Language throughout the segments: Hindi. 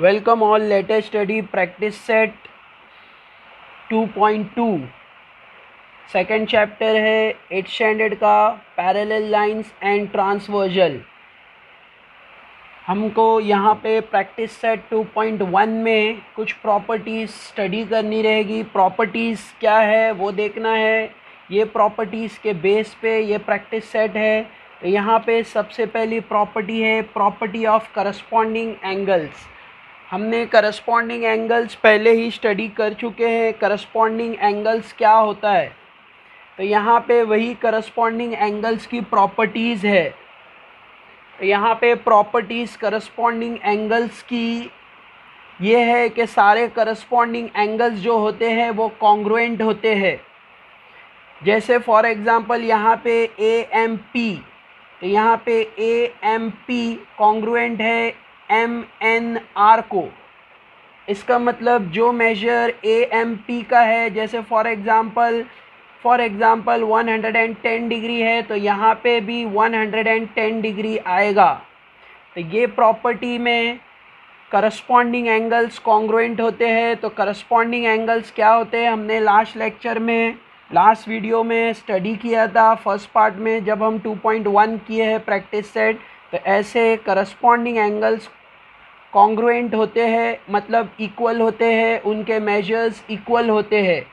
Welcome all, latest study practice set 2.2 second chapter है 8th स्टैंडर्ड का पैरेलल लाइंस एंड ट्रांसवर्जल। हमको यहाँ पे प्रैक्टिस सेट 2.1 में कुछ प्रॉपर्टीज़ स्टडी करनी रहेगी। प्रॉपर्टीज़ क्या है वो देखना है। ये प्रॉपर्टीज़ के बेस पे ये प्रैक्टिस सेट है। तो यहाँ पे सबसे पहली प्रॉपर्टी है प्रॉपर्टी ऑफ करस्पॉन्डिंग एंगल्स। हमने करस्पॉन्डिंग एंगल्स पहले ही स्टडी कर चुके हैं। करस्पॉन्डिंग एंगल्स क्या होता है, तो यहाँ पे वही करस्पॉन्डिंग एंगल्स की प्रॉपर्टीज़ है। तो यहाँ पे प्रॉपर्टीज़ करस्पॉन्डिंग एंगल्स की ये है कि सारे करस्पॉन्डिंग एंगल्स जो होते हैं वो कॉन्ग्रुएंट होते हैं। जैसे फॉर एग्ज़ाम्पल यहाँ पे ए एम पी, तो यहाँ पे ए एम पी कॉन्ग्रुएंट है एम एन आर को। इसका मतलब जो मेजर ए एम पी का है, जैसे फॉर एग्ज़ाम्पल 110 डिग्री है तो यहाँ पे भी 110 डिग्री आएगा। तो ये प्रॉपर्टी में करस्पॉन्डिंग एंगल्स कॉन्ग्रुएंट होते हैं। तो करस्पॉन्डिंग एंगल्स क्या होते हैं हमने लास्ट वीडियो में स्टडी किया था फर्स्ट पार्ट में, जब हम 2.1 किए हैं प्रैक्टिस सेट। तो ऐसे करस्पॉन्डिंग एंगल्स कॉन्ग्रुएंट होते हैं, मतलब इक्वल होते हैं, उनके मेजर्स इक्वल होते हैं।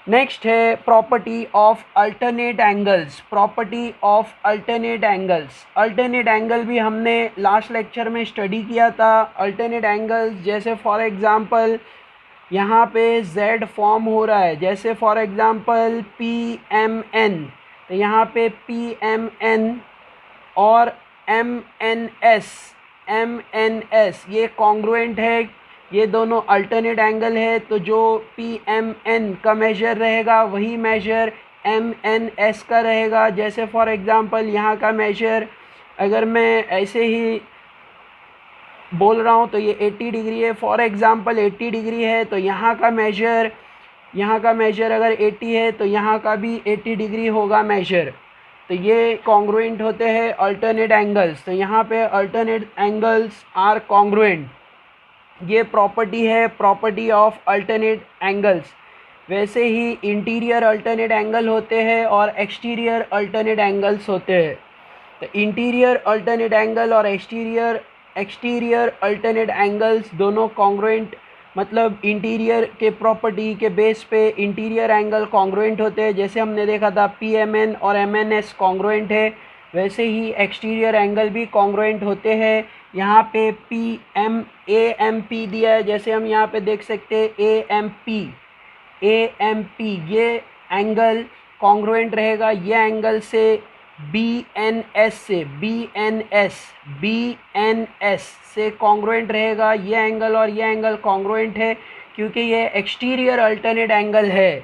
नेक्स्ट है property of alternate angles. Property of alternate angles, alternate angle भी हमने लास्ट लेक्चर में स्टडी किया था। अल्टरनेट एंगल्स जैसे फॉर एग्ज़ाम्पल यहाँ पे Z फॉर्म हो रहा है, जैसे फॉर एग्ज़ाम्पल PMN, तो यहाँ पे PMN और MNS ये कॉन्ग्रुएंट है, ये दोनों अल्टरनेट एंगल है। तो जो PMN का मेजर रहेगा वही मेजर MNS का रहेगा। जैसे फॉर एग्ज़ाम्पल यहाँ का मेजर अगर मैं ऐसे ही बोल रहा हूँ तो ये 80 डिग्री है, फॉर एग्ज़ाम्पल 80 डिग्री है, तो यहाँ का मेजर अगर 80 है तो यहाँ का भी 80 डिग्री होगा मेजर। तो ये कॉन्ग्रुएंट होते हैं अल्टरनेट एंगल्स। तो यहाँ पे अल्टरनेट एंगल्स आर कॉन्ग्रुएंट, ये प्रॉपर्टी है प्रॉपर्टी ऑफ अल्टरनेट एंगल्स। वैसे ही इंटीरियर अल्टरनेट एंगल होते हैं और एक्सटीरियर अल्टरनेट एंगल्स होते हैं। तो इंटीरियर अल्टरनेट एंगल और एक्सटीरियर अल्टरनेट एंगल्स दोनों कॉन्ग्रुएंट, मतलब इंटीरियर के प्रॉपर्टी के बेस पे इंटीरियर एंगल कॉन्ग्रुएंट होते हैं। जैसे हमने देखा था PMN और MNS कॉन्ग्रुएंट है, वैसे ही एक्सटीरियर एंगल भी कॉन्ग्रुएंट होते हैं। यहाँ पे AMP दिया है, जैसे हम यहाँ पे देख सकते हैं AMP ये एंगल कॉन्ग्रुएंट रहेगा ये एंगल से BNS से कॉन्ग्रुएंट रहेगा ये एंगल, और ये एंगल कॉन्ग्रुएंट है क्योंकि ये एक्सटीरियर अल्टरनेट एंगल है।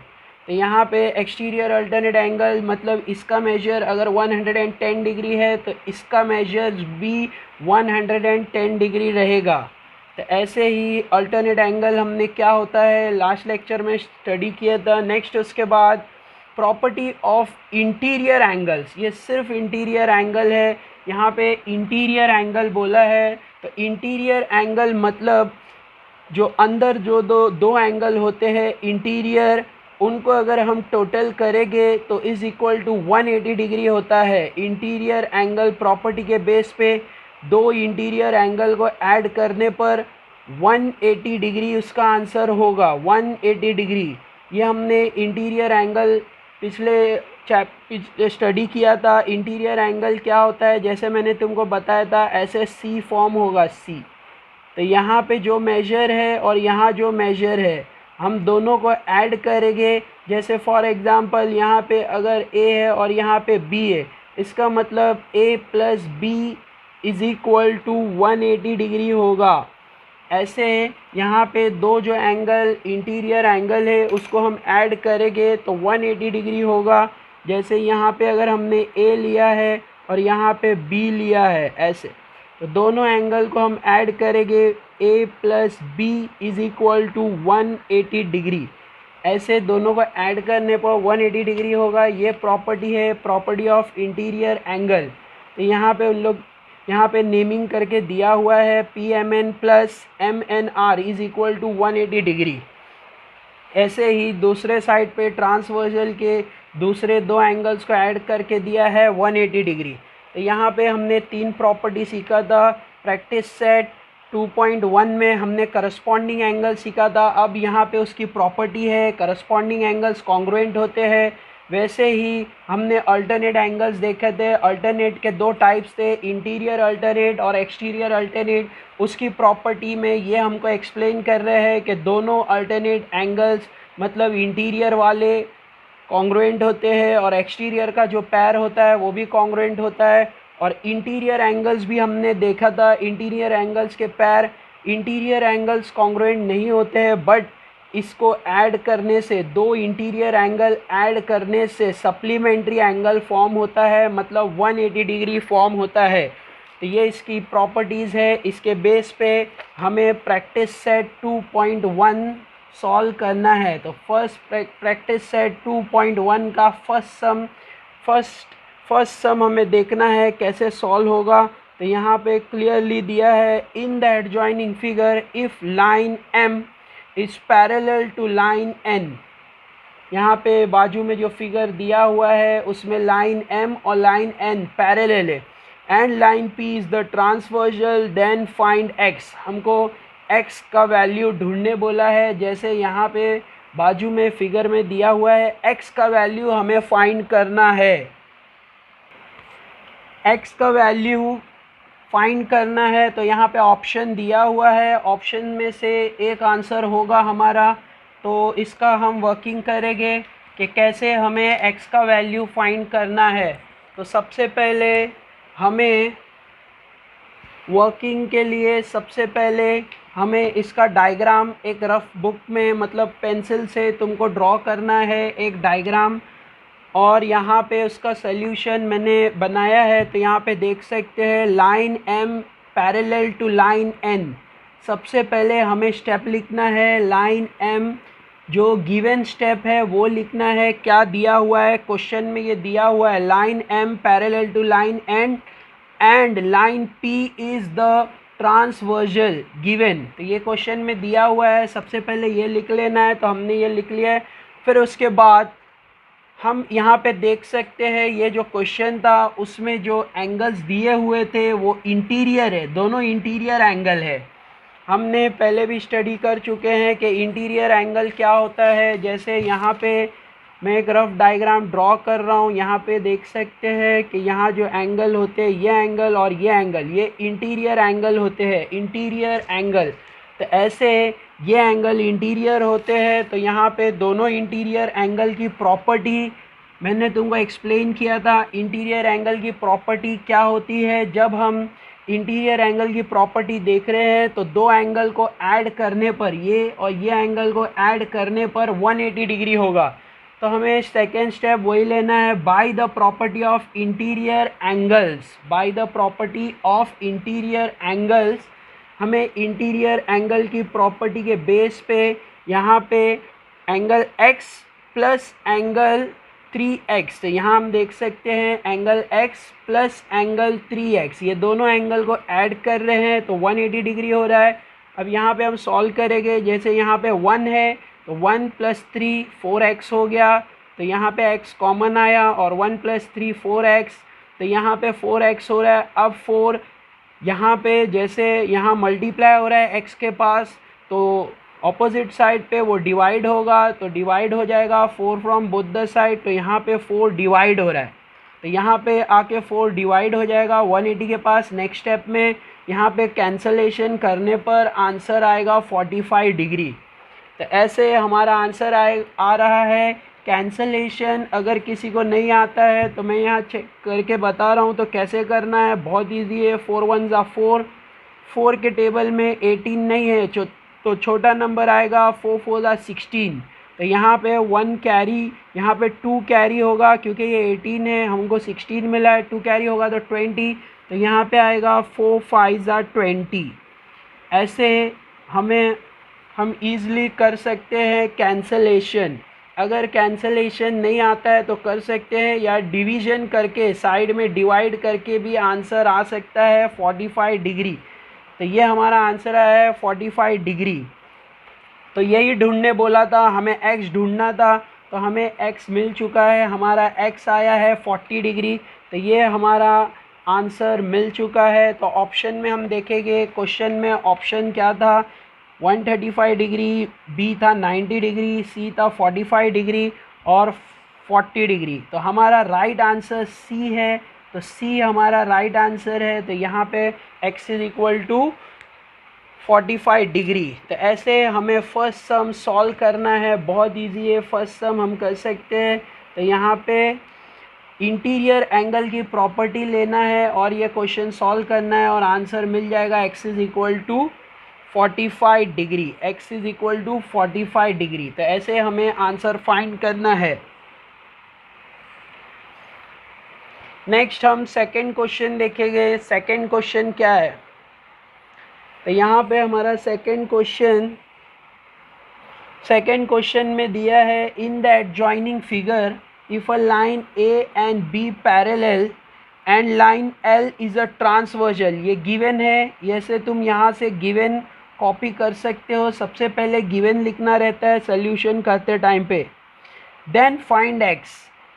तो यहाँ पे एक्सटीरियर अल्टरनेट एंगल मतलब इसका मेजर अगर 110 डिग्री है तो इसका मेजर भी 110 डिग्री रहेगा। तो ऐसे ही अल्टरनेट एंगल हमने क्या होता है लास्ट लेक्चर में स्टडी किया था। नेक्स्ट उसके बाद प्रॉपर्टी ऑफ इंटीरियर एंगल्स, ये सिर्फ इंटीरियर एंगल है, यहाँ पे इंटीरियर एंगल बोला है। तो इंटीरियर एंगल मतलब जो अंदर जो दो एंगल होते हैं इंटीरियर, उनको अगर हम टोटल करेंगे तो इज़ इक्वल टू 180 डिग्री होता है। इंटीरियर एंगल प्रॉपर्टी के बेस पे दो इंटीरियर एंगल को ऐड करने पर 180 डिग्री उसका आंसर होगा, 180 डिग्री। ये हमने इंटीरियर एंगल पिछले स्टडी किया था। इंटीरियर एंगल क्या होता है, जैसे मैंने तुमको बताया था ऐसे C फॉर्म होगा C। तो यहाँ पे जो मेजर है और यहाँ जो मेजर है हम दोनों को ऐड करेंगे। जैसे फॉर एग्ज़ाम्पल यहाँ पे अगर A है और यहाँ पे B है, इसका मतलब A plus B is equal to 180 degree होगा। ऐसे यहाँ पे दो जो एंगल इंटीरियर एंगल है उसको हम ऐड करेंगे तो 180 डिग्री होगा। जैसे यहाँ पे अगर हमने A लिया है और यहाँ पे B लिया है, ऐसे तो दोनों एंगल को हम ऐड करेंगे, A plus B is equal to 180 degree. ऐसे दोनों को ऐड करने पर 180 डिग्री होगा। ये प्रॉपर्टी है प्रॉपर्टी ऑफ इंटीरियर एंगल। तो यहाँ पे उन लोग यहाँ पे नेमिंग करके दिया हुआ है PMN plus MNR is equal to 180 degree. ऐसे ही दूसरे साइड पे ट्रांसवर्सल के दूसरे दो एंगल्स को ऐड करके दिया है 180 डिग्री। तो यहाँ पे हमने 3 प्रॉपर्टी सीखा था। प्रैक्टिस सेट 2.1 में हमने करस्पॉन्डिंग एंगल सीखा था। अब यहाँ पे उसकी प्रॉपर्टी है करस्पॉन्डिंग एंगल्स कॉन्ग्रुएंट होते हैं। वैसे ही हमने अल्टरनेट एंगल्स देखे थे। अल्टरनेट के 2 टाइप्स थे, इंटीरियर अल्टरनेट और एक्सटीरियर अल्टरनेट। उसकी प्रॉपर्टी में ये हमको एक्सप्लेन कर रहे हैं कि दोनों अल्टरनेट एंगल्स मतलब इंटीरियर वाले कॉन्ग्रुएंट होते हैं और एक्सटीरियर का जो पैर होता है वो भी कॉन्ग्रुएंट होता है। और इंटीरियर एंगल्स भी हमने देखा था, इंटीरियर एंगल्स के पैर इंटीरियर एंगल्स कॉन्ग्रुएंट नहीं होते हैं, बट इसको ऐड करने से 2 इंटीरियर एंगल ऐड करने से सप्लीमेंट्री एंगल फॉर्म होता है, मतलब 180 डिग्री फॉर्म होता है। तो ये इसकी प्रॉपर्टीज़ है। इसके बेस पे हमें प्रैक्टिस सेट 2.1 सॉल्व करना है। तो प्रैक्टिस सेट 2.1 का फर्स्ट सम हमें देखना है कैसे सॉल्व होगा। तो यहाँ पे क्लियरली दिया है in the adjoining figure if line M is parallel to line N। यहाँ पे बाजू में जो फिगर दिया हुआ है उसमें लाइन M और लाइन N पैरेलल है and line P is the transversal then find X। हमको X का वैल्यू ढूंढने बोला है। जैसे यहाँ पे बाजू में फिगर में दिया हुआ है X का वैल्यू हमें फाइंड करना है। X का वैल्यू फाइंड करना है तो यहाँ पे ऑप्शन दिया हुआ है। ऑप्शन में से एक आंसर होगा हमारा। तो इसका हम वर्किंग करेंगे कि कैसे हमें X का वैल्यू फाइंड करना है। तो सबसे पहले हमें वर्किंग के लिए सबसे पहले हमें इसका डायग्राम एक रफ बुक में मतलब पेंसिल से तुमको ड्रॉ करना है एक डायग्राम। और यहाँ पे उसका सल्यूशन मैंने बनाया है। तो यहाँ पे देख सकते हैं line M parallel to line N। सबसे पहले हमें स्टेप लिखना है लाइन M, जो गिवन स्टेप है वो लिखना है। क्या दिया हुआ है क्वेश्चन में, ये दिया हुआ है line M parallel to line N and line P is the transversal given. तो ये क्वेश्चन में दिया हुआ है। सबसे पहले ये लिख लेना है। तो हमने ये लिख लिया है। फिर उसके बाद हम यहाँ पे देख सकते हैं ये जो क्वेश्चन था उसमें जो एंगल्स दिए हुए थे वो इंटीरियर है, दोनों इंटीरियर एंगल है। हमने पहले भी स्टडी कर चुके हैं कि इंटीरियर एंगल क्या होता है। जैसे यहाँ पे मैं एक रफ डायग्राम ड्रॉ कर रहा हूँ। यहाँ पे देख सकते हैं कि यहाँ जो एंगल होते हैं ये एंगल और ये एंगल, ये इंटीरियर एंगल होते हैं, इंटीरियर एंगल। तो ऐसे ये एंगल इंटीरियर होते हैं। तो यहाँ पे दोनों इंटीरियर एंगल की प्रॉपर्टी मैंने तुमको एक्सप्लेन किया था। इंटीरियर एंगल की प्रॉपर्टी क्या होती है, जब हम इंटीरियर एंगल की प्रॉपर्टी देख रहे हैं तो 2 एंगल को ऐड करने पर, ये और ये एंगल को ऐड करने पर 180 डिग्री होगा। तो हमें सेकेंड स्टेप वही लेना है, bye the property of interior angles. Bye the property of interior angles हमें इंटीरियर एंगल की प्रॉपर्टी के बेस पे यहाँ पे angle X plus angle 3X, तो यहाँ हम देख सकते हैं angle X plus angle 3X, ये दोनों एंगल को ऐड कर रहे हैं तो 180 डिग्री हो रहा है। अब यहाँ पे हम सॉल्व करेंगे। जैसे यहाँ पे 1 है तो 1 + 3 4x हो गया। तो यहाँ पे x कॉमन आया और 1 + 3 4x, तो यहाँ पे 4x हो रहा है। अब 4 यहाँ पे जैसे यहाँ मल्टीप्लाई हो रहा है x के पास, तो ऑपोजिट साइड पे वो डिवाइड होगा, तो डिवाइड हो जाएगा 4 फ्रॉम बोथ द साइड। तो यहाँ पे 4 डिवाइड हो रहा है, तो यहाँ पे आके 4 डिवाइड हो जाएगा 180 के पास। नेक्स्ट स्टेप में यहाँ पे कैंसलेशन करने पर आंसर आएगा 45 डिग्री। तो ऐसे हमारा आंसर आ रहा है। कैंसलेशन अगर किसी को नहीं आता है तो मैं यहाँ चेक करके बता रहा हूँ तो कैसे करना है, बहुत इजी है। 4 1 ज़ा 4, 4 के टेबल में 18 नहीं है तो छोटा नंबर आएगा 4 4 ज़ा 16। तो यहाँ पे 1 कैरी, यहाँ पे 2 कैरी होगा क्योंकि ये 18 है, हमको 16 मिला है, 2 कैरी होगा तो 20। तो यहाँ पे आएगा 4 5 ज़ा 20। ऐसे हम ईज़िली कर सकते हैं कैंसलेशन। अगर कैंसलेशन नहीं आता है तो कर सकते हैं, या डिवीजन करके साइड में डिवाइड करके भी आंसर आ सकता है 45 डिग्री। तो ये हमारा आंसर है 45 डिग्री। तो यही ढूंढने बोला था, हमें x ढूंढना था, तो हमें x मिल चुका है, हमारा x आया है 40 डिग्री। तो ये हमारा आंसर मिल चुका है। तो ऑप्शन में हम देखेंगे, क्वेश्चन में ऑप्शन क्या था, 135 डिग्री, बी था 90 डिग्री, सी था 45 डिग्री और 40 डिग्री। तो हमारा राइट आंसर सी है। तो सी हमारा राइट आंसर है। तो यहाँ पे x is equal to 45 degree. तो ऐसे हमें फर्स्ट सम सॉल्व करना है, बहुत इजी है, फर्स्ट सम हम कर सकते हैं। तो यहाँ पे इंटीरियर एंगल की प्रॉपर्टी लेना है और ये क्वेश्चन सॉल्व करना है और आंसर मिल जाएगा x is equal to 45 degree. x is equal to 45 degree. तो ऐसे हमें आंसर फाइंड करना है। नेक्स्ट हम सेकंड क्वेश्चन देखेंगे। सेकंड क्वेश्चन क्या है, तो यहाँ पे हमारा सेकंड क्वेश्चन में दिया है, in the adjoining figure if a line A and B parallel and line L is a transversal. ये गिवन है, जैसे तुम यहाँ से गिवन कॉपी कर सकते हो। सबसे पहले गिवन लिखना रहता है सोल्यूशन करते टाइम पे, देन फाइंड x।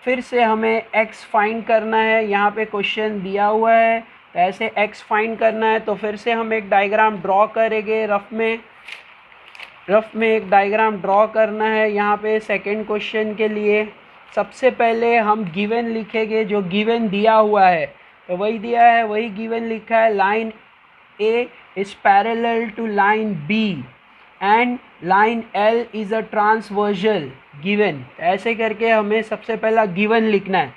फिर से हमें x फाइंड करना है। यहाँ पे क्वेश्चन दिया हुआ है, तो ऐसे x फाइंड करना है। तो फिर से हम एक डायग्राम ड्रॉ करेंगे, रफ में एक डायग्राम ड्रॉ करना है। यहाँ पे सेकंड क्वेश्चन के लिए सबसे पहले हम गिवन लिखेंगे, जो गिवन दिया हुआ है तो वही दिया है, वही गिवन लिखा है, line A is parallel to line B and line L is a transversal given. ऐसे करके हमें सबसे पहला गिवन लिखना है,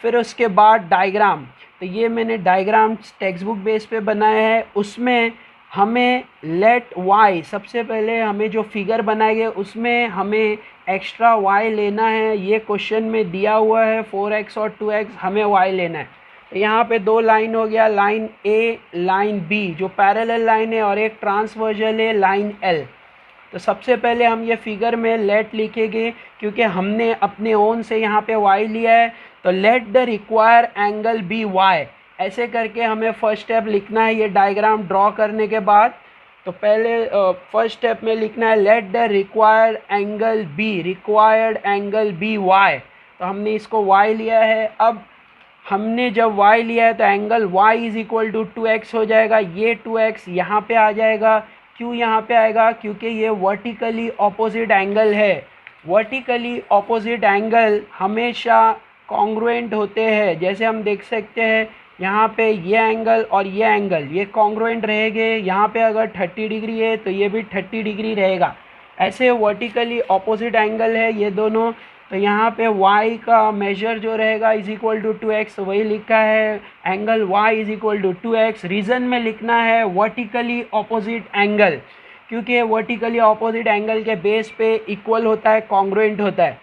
फिर उसके बाद डायग्राम। तो ये मैंने डायग्राम टेक्स्ट बुक बेस पे बनाया है, उसमें हमें लेट y, सबसे पहले हमें जो फिगर बनाएंगे उसमें हमें एक्स्ट्रा y लेना है। ये क्वेश्चन में दिया हुआ है 4x और 2x, हमें y लेना है। तो यहाँ पे दो लाइन हो गया, लाइन a लाइन b जो पैरेलल लाइन है, और एक ट्रांसवर्जल है लाइन l। तो सबसे पहले हम ये फिगर में लेट लिखेंगे, क्योंकि हमने अपने ओन से यहाँ पे y लिया है। तो let the require angle be y, ऐसे करके हमें फर्स्ट स्टेप लिखना है। ये डायग्राम ड्रॉ करने के बाद तो पहले फर्स्ट स्टेप में लिखना है let the required angle be y। तो हमने इसको y लिया है। अब हमने जब y लिया है तो angle y is equal to 2x हो जाएगा। ये 2x यहाँ पे आ जाएगा। क्यों यहाँ पे आएगा, क्योंकि ये वर्टिकली ऑपोजिट एंगल है। वर्टिकली ऑपोजिट एंगल हमेशा कॉन्ग्रुएंट होते हैं। जैसे हम देख सकते हैं यहाँ पे ये एंगल और ये एंगल ये कॉन्ग्रुएंट रहेंगे। यहाँ पे अगर 30 डिग्री है तो ये भी 30 डिग्री रहेगा। ऐसे वर्टिकली ऑपोजिट एंगल है ये दोनों। तो यहाँ पे y का मेजर जो रहेगा इज इक्वल टू 2x, वही लिखा है, angle y is equal to 2x। Reason में लिखना है वर्टिकली ऑपोजिट एंगल, क्योंकि वर्टिकली ऑपोजिट एंगल के बेस पे इक्वल होता है, कॉन्ग्रुएंट होता है।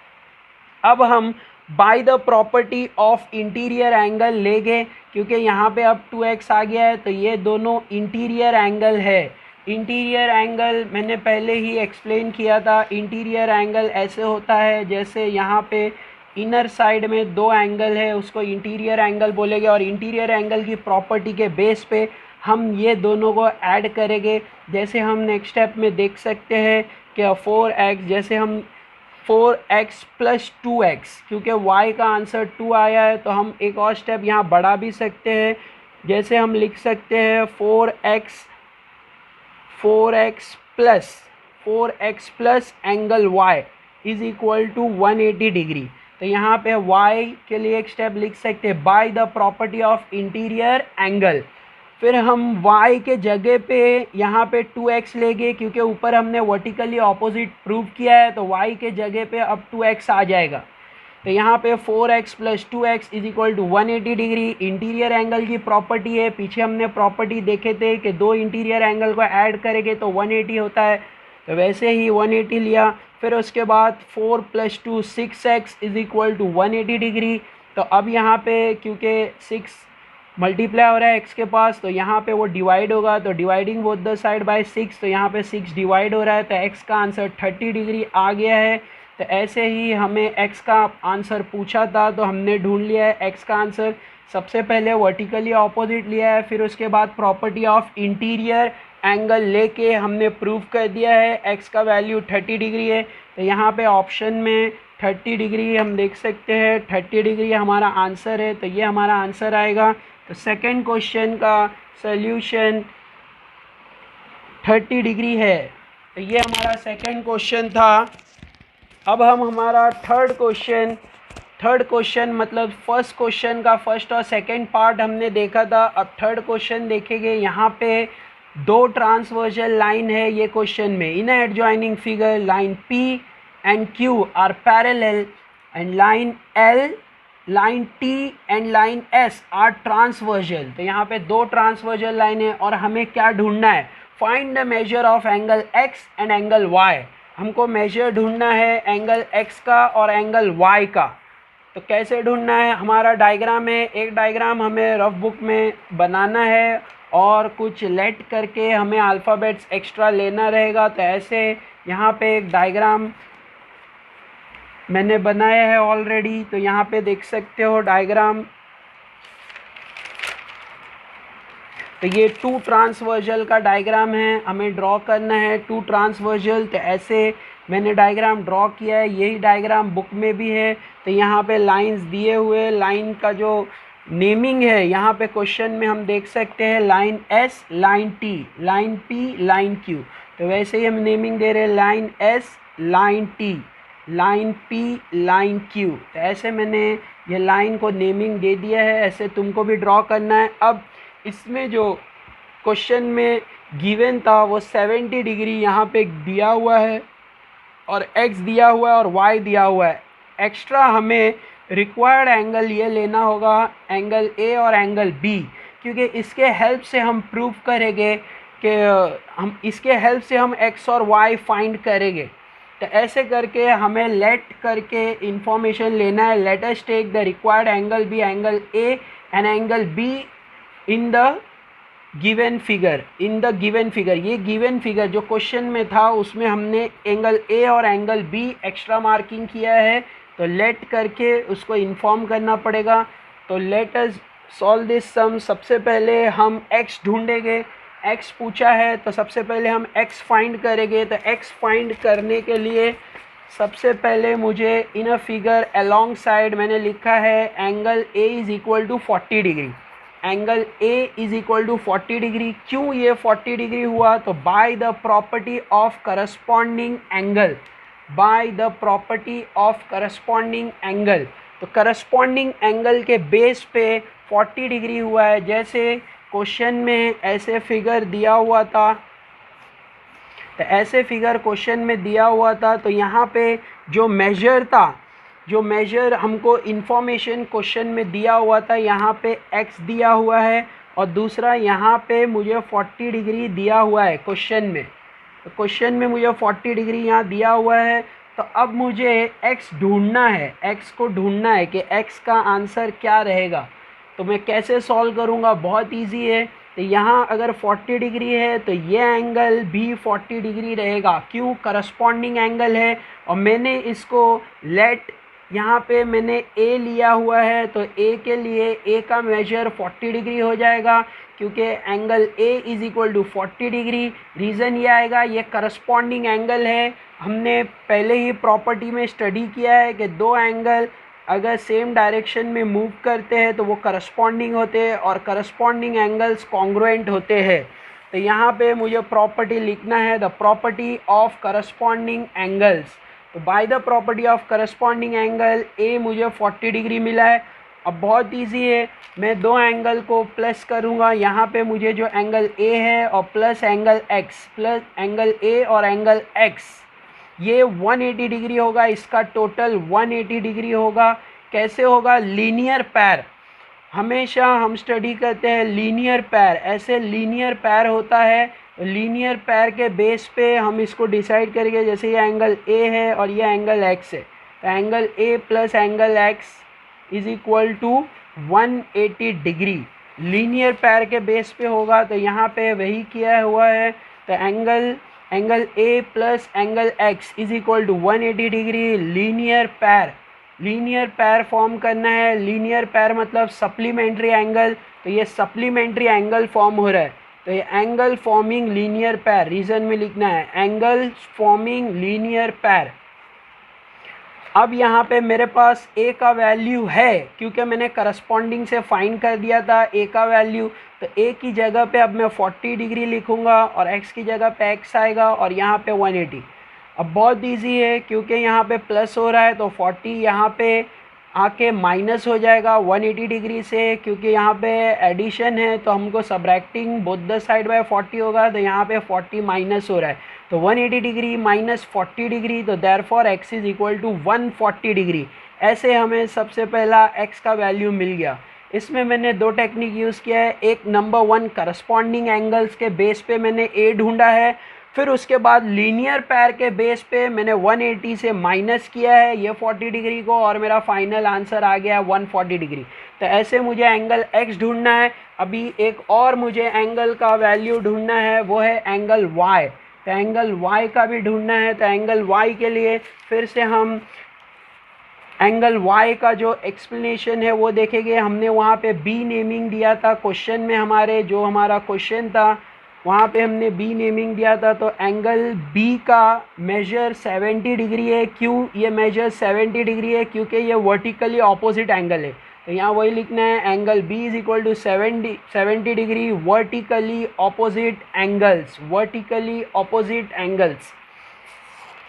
अब हम by the property of interior angle लेंगे, क्योंकि यहाँ पे अब 2x आ गया है, तो ये दोनों इंटीरियर एंगल है। इंटीरियर एंगल मैंने पहले ही एक्सप्लेन किया था। इंटीरियर एंगल ऐसे होता है, जैसे यहाँ पे इनर साइड में दो एंगल है, उसको इंटीरियर एंगल बोलेंगे, और इंटीरियर एंगल की प्रॉपर्टी के बेस पे हम ये दोनों को ऐड करेंगे। जैसे हम नेक्स्ट स्टेप में देख सकते हैं कि 4x, जैसे हम 4x प्लस 2x, क्योंकि y का आंसर 2 आया है तो हम एक और स्टेप यहाँ बढ़ा भी सकते हैं। जैसे हम लिख सकते हैं 4x plus angle y is equal to 180 degree. तो यहाँ पे y के लिए एक स्टेप लिख सकते हैं bye the property of interior angle. फिर हम y के जगह पे यहाँ पे 2x लेंगे, क्योंकि ऊपर हमने वर्टिकली ऑपोजिट प्रूव किया है, तो y के जगह पे अब 2x आ जाएगा। तो यहाँ पे 4x plus 2x is equal to 180 degree. Interior angle की प्रॉपर्टी है, पीछे हमने प्रॉपर्टी देखे थे कि दो इंटीरियर एंगल को ऐड करेंगे तो 180 होता है, तो वैसे ही 180 लिया। फिर उसके बाद 4 plus 2 6x is equal to 180 degree. तो अब यहाँ पे क्योंकि 6 मल्टीप्लाई हो रहा है x के पास, तो यहाँ पे वो डिवाइड होगा, तो dividing both the side by 6, तो यहाँ पे 6 डिवाइड हो रहा है, तो x का आंसर 30 डिग्री आ गया है। तो ऐसे ही हमें x का आंसर पूछा था तो हमने ढूंढ लिया है x का आंसर। सबसे पहले वर्टिकली ऑपोजिट लिया है, फिर उसके बाद प्रॉपर्टी ऑफ इंटीरियर एंगल लेके हमने प्रूव कर दिया है x का वैल्यू 30 डिग्री है। तो यहाँ पे ऑप्शन में 30 डिग्री हम देख सकते हैं, 30 डिग्री हमारा आंसर है, तो ये हमारा आंसर आएगा। तो सेकंड क्वेश्चन का सल्यूशन 30 डिग्री है। तो ये हमारा सेकंड क्वेश्चन था। अब हम हमारा थर्ड क्वेश्चन मतलब फर्स्ट क्वेश्चन का फर्स्ट और सेकंड पार्ट हमने देखा था। अब थर्ड क्वेश्चन देखेंगे। यहाँ पे दो ट्रांसवर्सल लाइन है ये क्वेश्चन में। In adjoining figure line P and Q are parallel and line L, line T and line S are transversal. तो यहाँ पे दो ट्रांसवर्सल लाइन है और हमें क्या ढूंढना है, find the measure of angle X and angle Y। हमको मेजर ढूंढना है एंगल X का और एंगल Y का। तो कैसे ढूंढना है, हमारा डायग्राम है, एक डायग्राम हमें रफ बुक में बनाना है और कुछ लेट करके हमें अल्फ़ाबेट्स एक्स्ट्रा लेना रहेगा। तो ऐसे यहाँ पे एक डायग्राम मैंने बनाया है ऑलरेडी, तो यहाँ पे देख सकते हो डायग्राम। तो ये टू ट्रांसवर्सल का डायग्राम है, हमें ड्रॉ करना है टू ट्रांसवर्सल। तो ऐसे मैंने डायग्राम ड्रॉ किया है, यही डायग्राम बुक में भी है। तो यहाँ पे लाइंस दिए हुए, लाइन का जो नेमिंग है यहाँ पे क्वेश्चन में हम देख सकते हैं, line S, line T, line P, line Q। तो वैसे ही हम नेमिंग दे रहे हैं, line S, line T, line P, line Q। तो ऐसे मैंने ये लाइन को नेमिंग दे दिया है, ऐसे तुमको भी ड्रॉ करना है। अब इसमें जो क्वेश्चन में गिवन था वो 70 डिग्री यहाँ पे दिया हुआ है और x दिया हुआ है और y दिया हुआ है। एक्स्ट्रा हमें रिक्वायर्ड एंगल ये लेना होगा, एंगल A और एंगल B, क्योंकि इसके हेल्प से हम प्रूव करेंगे कि इसके हेल्प से हम x और y फाइंड करेंगे। तो ऐसे करके हमें लेट करके इंफॉर्मेशन लेना है। Let us take the required angle B, angle A and angle B in the given figure. ये गिवन फिगर जो क्वेश्चन में था उसमें हमने एंगल A और एंगल B एक्स्ट्रा मार्किंग किया है। तो लेट करके उसको इन्फॉर्म करना पड़ेगा। तो लेट अस सॉल्व दिस सम। सबसे पहले हम x ढूंढेंगे, x पूछा है तो सबसे पहले हम x फाइंड करेंगे। तो x फाइंड करने के लिए सबसे पहले मुझे in a figure alongside मैंने लिखा है angle A is equal to 40 degree. Angle A is equal to 40 degree. क्यों ये 40 डिग्री हुआ, तो by the property of corresponding angle, by the property of corresponding angle. तो करस्पॉन्डिंग एंगल के बेस पे 40 डिग्री हुआ है। जैसे क्वेश्चन में ऐसे फिगर दिया हुआ था, तो ऐसे फिगर क्वेश्चन में दिया हुआ था, तो यहाँ पे जो मेजर था, जो मेजर हमको इन्फॉर्मेशन क्वेश्चन में दिया हुआ था, यहाँ पे x दिया हुआ है और दूसरा यहाँ पे मुझे 40 डिग्री दिया हुआ है क्वेश्चन में। तो क्वेश्चन में मुझे 40 डिग्री यहाँ दिया हुआ है। तो अब मुझे x ढूंढना है, x को ढूंढना है कि x का आंसर क्या रहेगा। तो मैं कैसे सॉल्व करूँगा, बहुत ईजी है। तो यहाँ अगर 40 डिग्री है तो ये एंगल भी 40 डिग्री रहेगा। क्यों, करस्पॉन्डिंग एंगल है। और मैंने इसको लेट, यहाँ पे मैंने a लिया हुआ है, तो a के लिए a का मेजर 40 डिग्री हो जाएगा, क्योंकि angle a is equal to 40 degree. Reason ये आएगा, ये करस्पॉन्डिंग एंगल है। हमने पहले ही प्रॉपर्टी में स्टडी किया है कि दो एंगल अगर सेम डायरेक्शन में मूव करते हैं तो वो करस्पॉन्डिंग होते हैं और करस्पॉन्डिंग एंगल्स कॉन्ग्रुएंट होते हैं। तो यहाँ पे मुझे प्रॉपर्टी लिखना है, the property of corresponding angles. तो by the property of corresponding angle A मुझे 40 डिग्री मिला है। अब बहुत इजी है, मैं दो एंगल को प्लस करूँगा। यहाँ पे मुझे जो एंगल A है और plus angle X, plus angle A और एंगल X, ये 180 डिग्री होगा। इसका टोटल 180 डिग्री होगा। कैसे होगा, लीनियर पैर। हमेशा हम स्टडी करते हैं लीनियर पैर, ऐसे लीनियर पैर होता है। लीनियर पैर के बेस पे हम इसको डिसाइड करेंगे। जैसे ये एंगल A है और ये एंगल X है, तो angle A plus angle X is equal to 180 degree. Linear pair के बेस पे होगा। तो यहाँ पे वही किया हुआ है। तो angle angle A plus angle X is equal to 180 degree linear pair form करना है। लीनियर पैर मतलब सप्लीमेंट्री एंगल, तो ये सप्लीमेंट्री एंगल फॉर्म हो रहा है, तो ये एंगल फॉर्मिंग लीनियर पैर रीजन में लिखना है, एंगल फॉर्मिंग लीनियर पैर। अब यहाँ पे मेरे पास ए का वैल्यू है क्योंकि मैंने करस्पॉन्डिंग से फाइंड कर दिया था ए का वैल्यू, तो ए की जगह पे अब मैं 40 डिग्री लिखूँगा और एक्स की जगह पे एक्स आएगा और यहाँ पे 180। अब बहुत इजी है क्योंकि यहाँ पे प्लस हो रहा है तो 40 यहाँ पे आके माइनस हो जाएगा 180 डिग्री से, क्योंकि यहाँ पे एडिशन है तो हमको सब्रैक्टिंग बोथ द साइड बाय 40 होगा, तो यहाँ पे 40 माइनस हो रहा है, तो 180 डिग्री माइनस 40 डिग्री, तो therefore x is equal to 140 degree. ऐसे हमें सबसे पहला x का वैल्यू मिल गया। इसमें मैंने दो टेक्निक यूज़ किया है, एक नंबर 1 करस्पॉन्डिंग एंगल्स के बेस पे मैंने a ढूंढा है, फिर उसके बाद लीनियर पैर के बेस पे मैंने 180 से माइनस किया है ये 40 डिग्री को और मेरा फाइनल आंसर आ गया 140 डिग्री। तो ऐसे मुझे एंगल x ढूंढना है। अभी एक और मुझे एंगल का वैल्यू ढूंढना है, वो है एंगल y। तो एंगल y का भी ढूंढना है, तो एंगल y के लिए फिर से हम एंगल y का जो एक्सप्लेनेशन है वो देखेंगे। हमने वहाँ पे b नेमिंग दिया था क्वेश्चन में, हमारे जो हमारा क्वेश्चन था वहाँ पे हमने b नेमिंग दिया था, तो एंगल b का मेजर 70 डिग्री है। क्यों ये मेजर 70 डिग्री है? क्योंकि ये वर्टिकली ऑपोजिट एंगल है, तो यहाँ वही लिखना है, angle b is equal to 70 degree vertically opposite angles.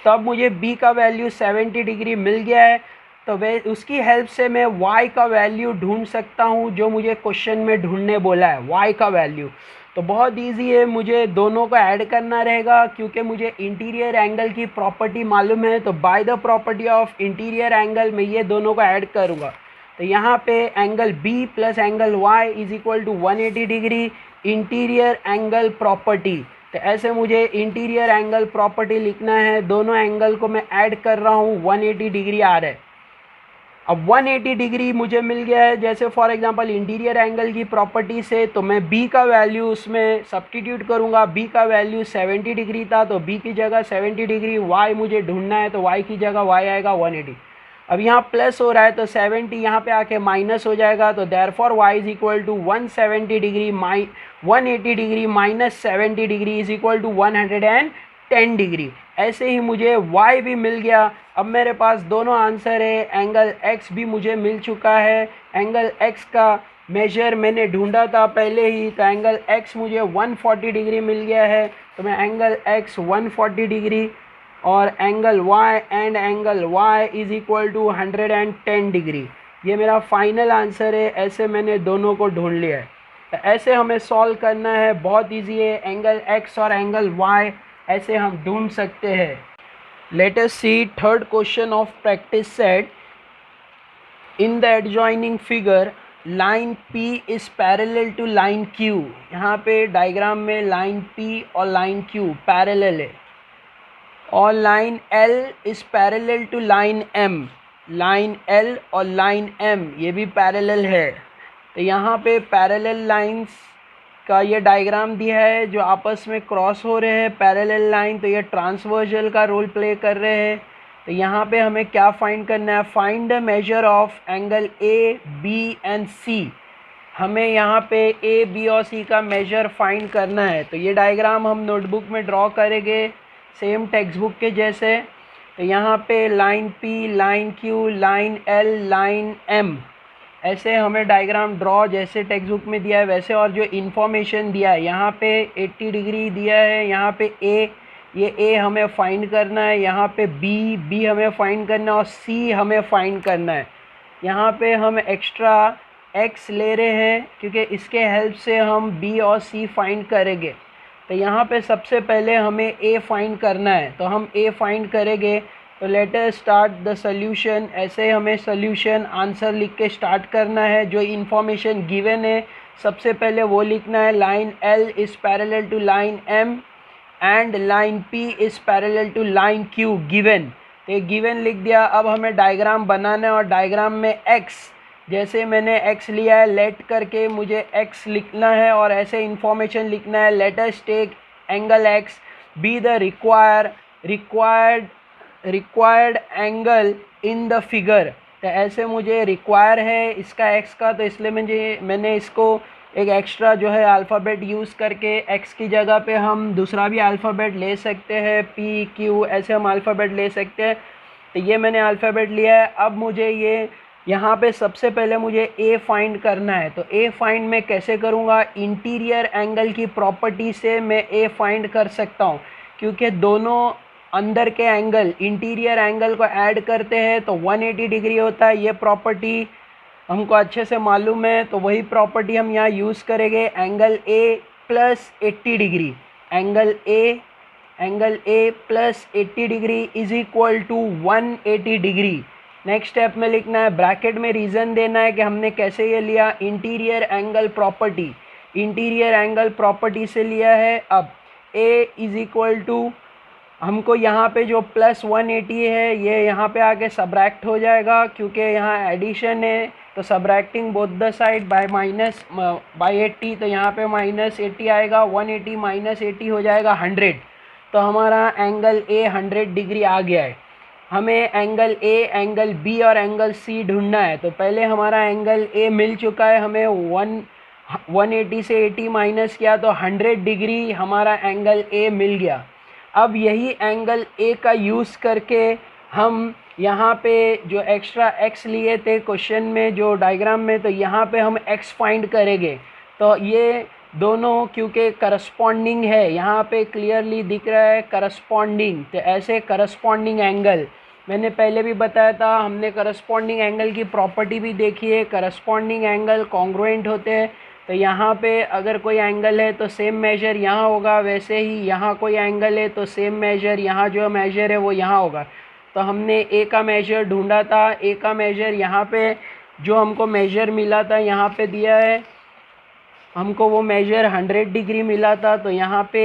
तब मुझे b का वैल्यू 70 डिग्री मिल गया है, तो वे उसकी हेल्प से मैं y का वैल्यू ढूंढ सकता हूँ जो मुझे क्वेश्चन में ढूंढने बोला है, y का वैल्यू। तो बहुत इजी है, मुझे दोनों को ऐड करना रहेगा क्योंकि मुझे इंटीरियर एंगल की प्रॉपर्टी मालूम है, तो by the property of interior angle मैं ये दोनों को ऐड करूँगा। तो यहाँ पे angle b plus angle y is equal to 180 degree interior angle property. तो ऐसे मुझे इंटीरियर एंगल प्रॉपर्टी लिखना है, दोनों एंगल को मैं ऐड कर रहा हूँ, 180 डिग्री आ रहा है। अब 180 डिग्री मुझे मिल गया है, जैसे फॉर एग्जांपल इंटीरियर एंगल की प्रॉपर्टी से, तो मैं b का वैल्यू उसमें सब्स्टिट्यूट करूंगा। b का वैल्यू 70 डिग्री था, तो b की जगह 70 डिग्री, y मुझे ढूंढना है तो y की जगह y आएगा 180। अब यहाँ प्लस हो रहा है तो 70 यहाँ पे आके माइनस हो जाएगा, तो therefore y is equal to 180 degree minus 70 degree is equal to 110 degree. ऐसे ही मुझे y भी मिल गया। अब मेरे पास दोनों आंसर है, एंगल x भी मुझे मिल चुका है, एंगल x का मेजर मैंने ढूंढा था पहले ही, तो एंगल x मुझे 140 डिग्री मिल गया है, तो मैं एंगल x 140 डिग्री और angle y is equal to 110 degree, ये मेरा फाइनल आंसर है। ऐसे मैंने दोनों को ढूंढ लिया है, तो ऐसे हमें सॉल्व करना है, बहुत इजी है। एंगल x और एंगल y ऐसे हम ढूंढ सकते हैं। Let us see third question of practice set. In the adjoining figure line P is parallel to line Q। यहाँ पे डायग्राम में लाइन P और लाइन Q पैरेलल है, और line L is parallel to line M। Line L और लाइन M ये भी पैरेलल है, तो यहाँ पे पैरेलल लाइंस का ये डायग्राम दिया है जो आपस में क्रॉस हो रहे हैं पैरेलल लाइन, तो ये ट्रांसवर्जल का रोल प्ले कर रहे हैं। तो यहाँ पे हमें क्या फाइंड करना है? Find the measure of angle A, B and C। हमें यहाँ पे A, B और C का मेजर फाइंड करना है। तो ये डायग्राम हम नोटबुक में ड्रॉ करेंगे सेम टेक्स्ट बुक के जैसे। तो यहाँ पे line P, line Q, line L, line M, ऐसे हमें डायग्राम ड्रॉ जैसे टेक्स्ट बुक में दिया है वैसे। और जो इन्फॉर्मेशन दिया है यहाँ पे 80 डिग्री दिया है, यहाँ पे A, ये A हमें फाइंड करना है, यहाँ पे B हमें फाइंड करना है और C हमें फाइंड करना है। यहाँ पे हम एक्स्ट्रा X ले रहे हैं क्योंकि इसके हेल्प से हम B और C फाइंड करेंगे। तो यहाँ पे सबसे पहले हमें A फाइंड करना है, तो हम A फाइंड करेंगे। तो let us start the solution. ऐसे हमें सॉल्यूशन आंसर लिख के स्टार्ट करना है। जो इन्फॉर्मेशन गिवन है सबसे पहले वो लिखना है, line L is parallel to line M and line P is parallel to line Q given. तो ये गिवन लिख दिया। अब हमें डायग्राम बनाना है और डायग्राम में X, जैसे मैंने X लिया है लेट करके मुझे X लिखना है और ऐसे इन्फॉर्मेशन लिखना है। Let us take angle X, be the required angle in the figure. तो ऐसे मुझे रिक्वायर है इसका एक्स का, तो इसलिए मैंने इसको एक एक्स्ट्रा जो है अल्फ़ाबेट यूज़ करके एक्स की जगह पे हम दूसरा भी अल्फ़ाबेट ले सकते हैं, पी क्यू ऐसे हम अल्फ़ाबेट ले सकते हैं। तो ये मैंने अल्फ़ाबेट लिया है। अब मुझे ये यहाँ पे सबसे पहले मुझे ए फाइंड करना है। तो ए फाइंड मैं कैसे करूँगा, इंटीरियर एंगल की प्रॉपर्टी से मैं ए फाइंड कर सकता हूँ, क्योंकि दोनों अंदर के एंगल इंटीरियर एंगल को ऐड करते हैं तो 180 डिग्री होता है। ये प्रॉपर्टी हमको अच्छे से मालूम है, तो वही प्रॉपर्टी हम यहाँ यूज़ करेंगे। Angle A plus 80 degree, angle A plus 80 degree is equal to 180 degree. Next step में लिखना है, ब्रैकेट में रीज़न देना है कि हमने कैसे ये लिया, इंटीरियर एंगल प्रॉपर्टी से लिया है। अब ए इज इक्वल टू, हमको यहाँ पे जो प्लस 180 है ये यहाँ पे आके सब्रैक्ट हो जाएगा, क्योंकि यहाँ एडिशन है तो सब्रैक्टिंग बोथ द साइड बाय 80, तो यहाँ पे -80 आएगा, 180 -80 हो जाएगा 100। तो हमारा एंगल ए 100 डिग्री आ गया है। हमें एंगल ए, एंगल बी और एंगल सी ढूंढना है। तो पहले हमारा एंगल ए मिल चुका है, हमें 180 से 80 माइनस किया तो 100 डिग्री हमारा एंगल ए मिल गया। अब यही एंगल ए का यूज़ करके हम यहाँ पे जो एक्स्ट्रा एक्स लिए थे क्वेश्चन में जो डायग्राम में, तो यहाँ पे हम एक्स फाइंड करेंगे। तो ये दोनों क्योंकि करस्पॉन्डिंग है, यहाँ पे क्लियरली दिख रहा है करस्पॉन्डिंग। तो ऐसे करस्पॉन्डिंग एंगल मैंने पहले भी बताया था, हमने करस्पॉन्डिंग एंगल की प्रॉपर्टी भी देखी है। करस्पॉन्डिंग एंगल कॉन्ग्रुएंट होते हैं। तो यहाँ पे अगर कोई एंगल है तो सेम मेजर यहाँ होगा, वैसे ही यहाँ कोई एंगल है तो सेम मेजर यहाँ जो मेजर है वो यहाँ होगा। तो हमने ए का मेजर ढूंढा था, ए का मेजर यहाँ पे जो हमको मेजर मिला था यहाँ पे दिया है, हमको वो मेजर 100 डिग्री मिला था। तो यहाँ पे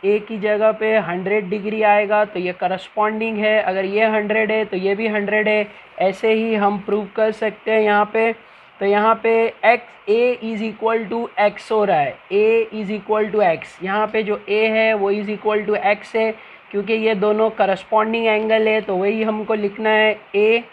ए की जगह पे 100 डिग्री आएगा, तो ये करस्पॉन्डिंग है। अगर ये 100 है तो ये भी 100 है। ऐसे ही हम प्रूव कर सकते हैं यहाँ पे। तो यहाँ पे X A is equal to X हो रहा है, A is equal to X. यहाँ पे जो ए है वो इज़ इक्वल टू एक्स है, क्योंकि ये दोनों करस्पॉन्डिंग एंगल है। तो वही हमको लिखना है, A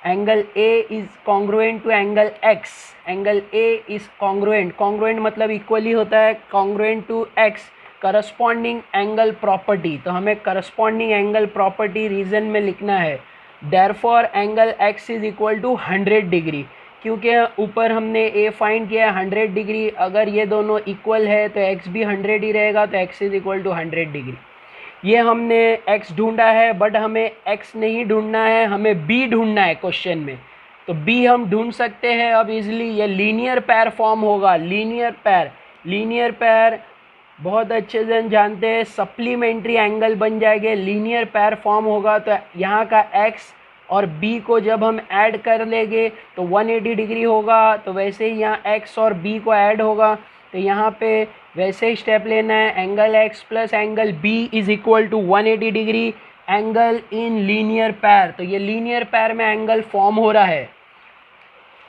angle A is congruent to angle X. Angle A is congruent मतलब इक्वली होता है, congruent to X corresponding angle property. तो हमें करस्पॉन्डिंग एंगल प्रॉपर्टी रीजन में लिखना है। Therefore angle X is equal to 100 degree, क्योंकि ऊपर हमने ए फाइंड किया है 100 डिग्री। अगर ये दोनों इक्वल है तो एक्स भी 100 ही रहेगा, तो X is equal to 100 degree. ये हमने x ढूंढा है, बट हमें x नहीं ढूंढना है, हमें b ढूंढना है क्वेश्चन में। तो b हम ढूंढ सकते हैं अब इजली। ये लीनियर पैर फॉर्म होगा, लीनियर पैर बहुत अच्छे से जानते हैं, सप्लीमेंट्री एंगल बन जाएंगे, लीनियर पैर फॉर्म होगा। तो यहाँ का x और b को जब हम ऐड कर लेंगे तो 180 डिग्री होगा। तो वैसे ही यहाँ x और b को ऐड होगा, तो यहाँ पे वैसे ही स्टेप लेना है, angle x plus angle b is equal to 180 degree, angle in linear pair. तो ये लीनियर पैर में एंगल फॉर्म हो रहा है।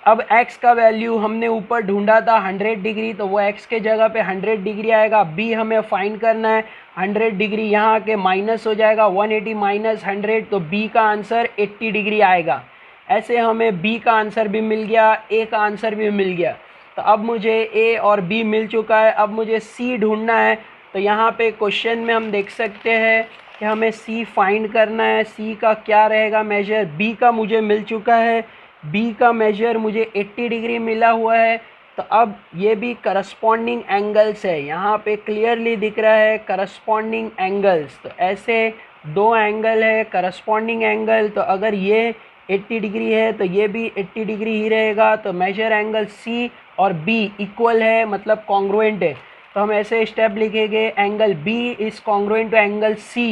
अब x का वैल्यू हमने ऊपर ढूंढा था 100 डिग्री, तो वो x के जगह पे 100 डिग्री आएगा। b हमें फाइंड करना है, 100 डिग्री यहाँ के माइनस हो जाएगा, 180 माइनस 100, तो b का आंसर 80 डिग्री आएगा। ऐसे हमें b का आंसर भी मिल गया, a का आंसर भी मिल गया। तो अब मुझे a और b मिल चुका है, अब मुझे c ढूंढना है। तो यहाँ पे क्वेश्चन में हम देख सकते हैं कि हमें c फाइंड करना है। c का क्या रहेगा मेजर, b का मुझे मिल चुका है, b का मेजर मुझे 80 डिग्री मिला हुआ है। तो अब ये भी करस्पॉन्डिंग एंगल्स है, यहाँ पे क्लियरली दिख रहा है करस्पॉन्डिंग एंगल्स। तो ऐसे दो एंगल है करस्पॉन्डिंग एंगल, तो अगर ये 80 डिग्री है तो ये भी 80 डिग्री ही रहेगा। तो मेजर एंगल C और B इक्वल है, मतलब कॉन्ग्रुएंट है। तो हम ऐसे स्टेप लिखेंगे, angle B is congruent to angle C।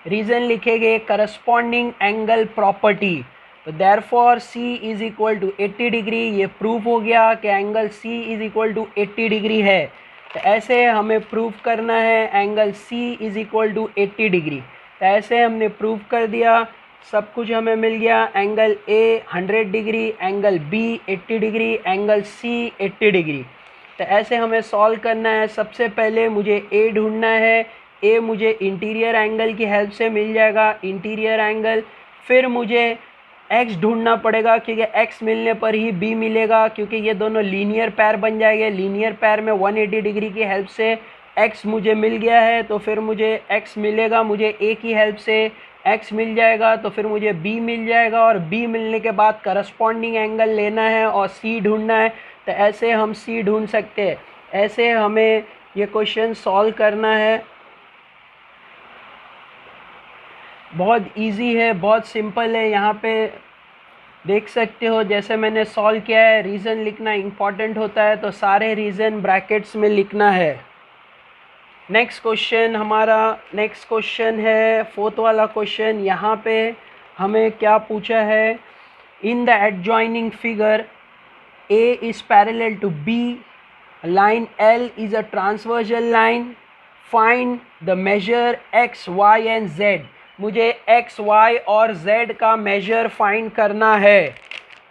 Reason लिखेंगे करस्पॉन्डिंग एंगल प्रॉपर्टी। तो therefore C is equal to 80 degree. ये प्रूफ हो गया कि angle C is equal to 80 degree है। तो ऐसे हमें प्रूफ करना है angle C is equal to 80 degree. तो ऐसे हमने प्रूफ कर दिया, सब कुछ हमें मिल गया। Angle A 100 degree, angle B 80 degree, angle C 80 degree. तो ऐसे हमें सॉल्व करना है। सबसे पहले मुझे A ढूंढना है, ए मुझे इंटीरियर एंगल की हेल्प से मिल जाएगा, इंटीरियर एंगल। फिर मुझे एक्स ढूंढना पड़ेगा क्योंकि एक्स मिलने पर ही बी मिलेगा, क्योंकि ये दोनों लीनियर पैर बन जाएंगे। लीनियर पैर में 180 डिग्री की हेल्प से एक्स मुझे मिल गया है, तो फिर मुझे एक्स मिलेगा, मुझे ए की हेल्प से एक्स मिल जाएगा, तो फिर मुझे बी मिल जाएगा। और बी मिलने के बाद करस्पॉन्डिंग एंगल लेना है और सी ढूंढना है। तो ऐसे हम सी ढूंढ सकते हैं। ऐसे हमें ये क्वेश्चन सॉल्व करना है। बहुत इजी है, बहुत सिंपल है। यहाँ पे देख सकते हो जैसे मैंने सॉल्व किया है। रीज़न लिखना इम्पॉर्टेंट होता है, तो सारे रीज़न ब्रैकेट्स में लिखना है। नेक्स्ट क्वेश्चन है फोर्थ वाला क्वेश्चन। यहाँ पे हमें क्या पूछा है, in the adjoining figure a is parallel to b, line L is a transversal line, find the measure x, y and z। मुझे x, y और z का मेजर फाइंड करना है।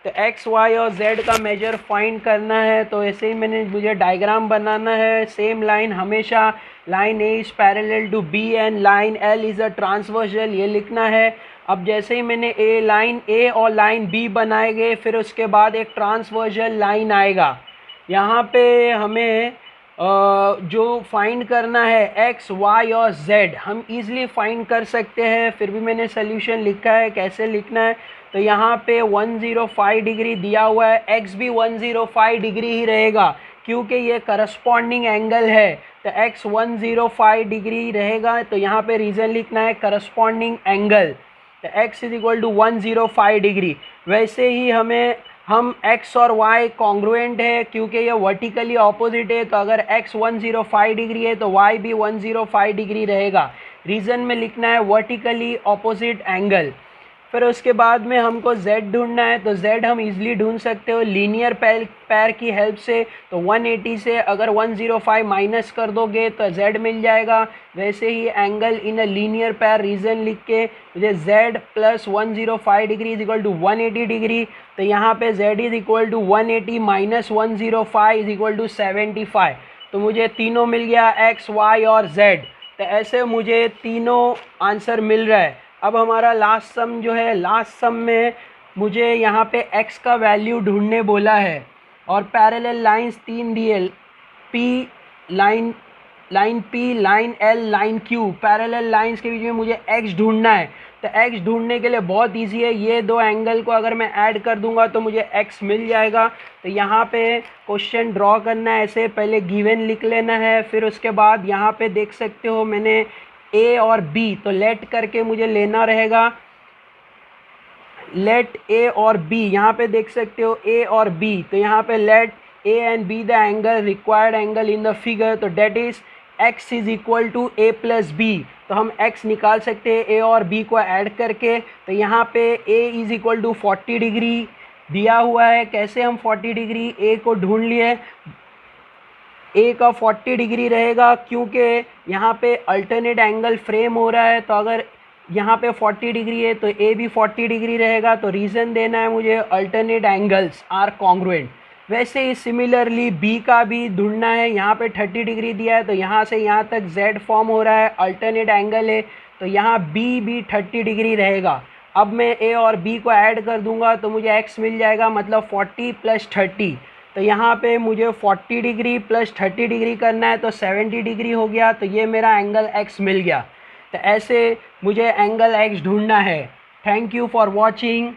तो x, y और z का मेजर फाइंड करना है, तो ऐसे ही मुझे डायग्राम बनाना है। सेम लाइन हमेशा line A is parallel to B and line L is a transversal, ये लिखना है। अब जैसे ही मैंने लाइन A और लाइन B बनाए गए, फिर उसके बाद एक ट्रांसवर्सल लाइन आएगा। यहाँ पे हमें जो फाइंड करना है x, y और z हम इजीली फाइंड कर सकते हैं। फिर भी मैंने सोल्यूशन लिखा है, कैसे लिखना है। तो यहाँ पे 105 डिग्री दिया हुआ है, x भी 105 डिग्री ही रहेगा क्योंकि ये करस्पॉन्डिंग एंगल है। तो x 105 डिग्री रहेगा, तो यहाँ पे रीज़न लिखना है करस्पॉन्डिंग एंगल। तो x is equal to 105 degree. वैसे ही हम x और y कॉन्ग्रुएंट है क्योंकि ये वर्टिकली ऑपोजिट है, तो अगर x 105 डिग्री है तो y भी 105 डिग्री रहेगा। रीज़न में लिखना है वर्टिकली ऑपोजिट एंगल। फिर उसके बाद में हमको z ढूंढना है, तो z हम इजीली ढूंढ सकते हो लीनियर पैर की हेल्प से। तो 180 से अगर 105 माइनस कर दोगे तो z मिल जाएगा। वैसे ही angle in a linear pair, reason लिख के मुझे z plus 105 degree is equal to 180 degree. तो यहाँ पे z is equal to 180 minus 105 is equal to 75। तो मुझे तीनों मिल गया x, y और z। तो ऐसे मुझे तीनों आंसर मिल रहा है। अब हमारा लास्ट सम जो है, लास्ट सम में मुझे यहाँ पे x का वैल्यू ढूंढने बोला है और पैरेलल लाइंस 3 दिए, P line P, line L, line Q। Parallel lines के बीच में मुझे x ढूंढना है। तो x ढूंढने के लिए बहुत इजी है, ये दो एंगल को अगर मैं ऐड कर दूंगा तो मुझे x मिल जाएगा। तो यहाँ पे क्वेश्चन ड्रॉ करना है, ऐसे पहले गिवन लिख लेना है। फिर उसके बाद यहाँ पे देख सकते हो मैंने a और b, तो लेट करके मुझे लेना रहेगा लेट a और b। यहाँ पे देख सकते हो a और b, तो यहाँ पे let a and b the angle required angle in the figure. तो that is x is equal to a plus b। तो हम x निकाल सकते हैं a और b को ऐड करके। तो यहाँ पे a is equal to 40 degree दिया हुआ है। कैसे हम 40 डिग्री a को ढूंढ लिए, ए का 40 डिग्री रहेगा क्योंकि यहाँ पे अल्टरनेट एंगल फ्रेम हो रहा है। तो अगर यहाँ पे 40 डिग्री है तो ए भी 40 डिग्री रहेगा। तो रीज़न देना है मुझे अल्टरनेट एंगल्स आर कॉन्ग्रुएंट। वैसे ही सिमिलरली बी का भी ढूंढना है। यहाँ पे 30 डिग्री दिया है, तो यहाँ से यहाँ तक जेड फॉर्म हो रहा है, अल्टरनेट एंगल है, तो यहाँ बी भी 30 डिग्री रहेगा। अब मैं ए और बी को ऐड कर दूंगा तो मुझे एक्स मिल जाएगा, मतलब 40 प्लस 30। तो यहाँ पे मुझे 40 डिग्री प्लस 30 डिग्री करना है, तो 70 डिग्री हो गया। तो ये मेरा एंगल एक्स मिल गया। तो ऐसे मुझे एंगल एक्स ढूंढना है। Thank you for watching.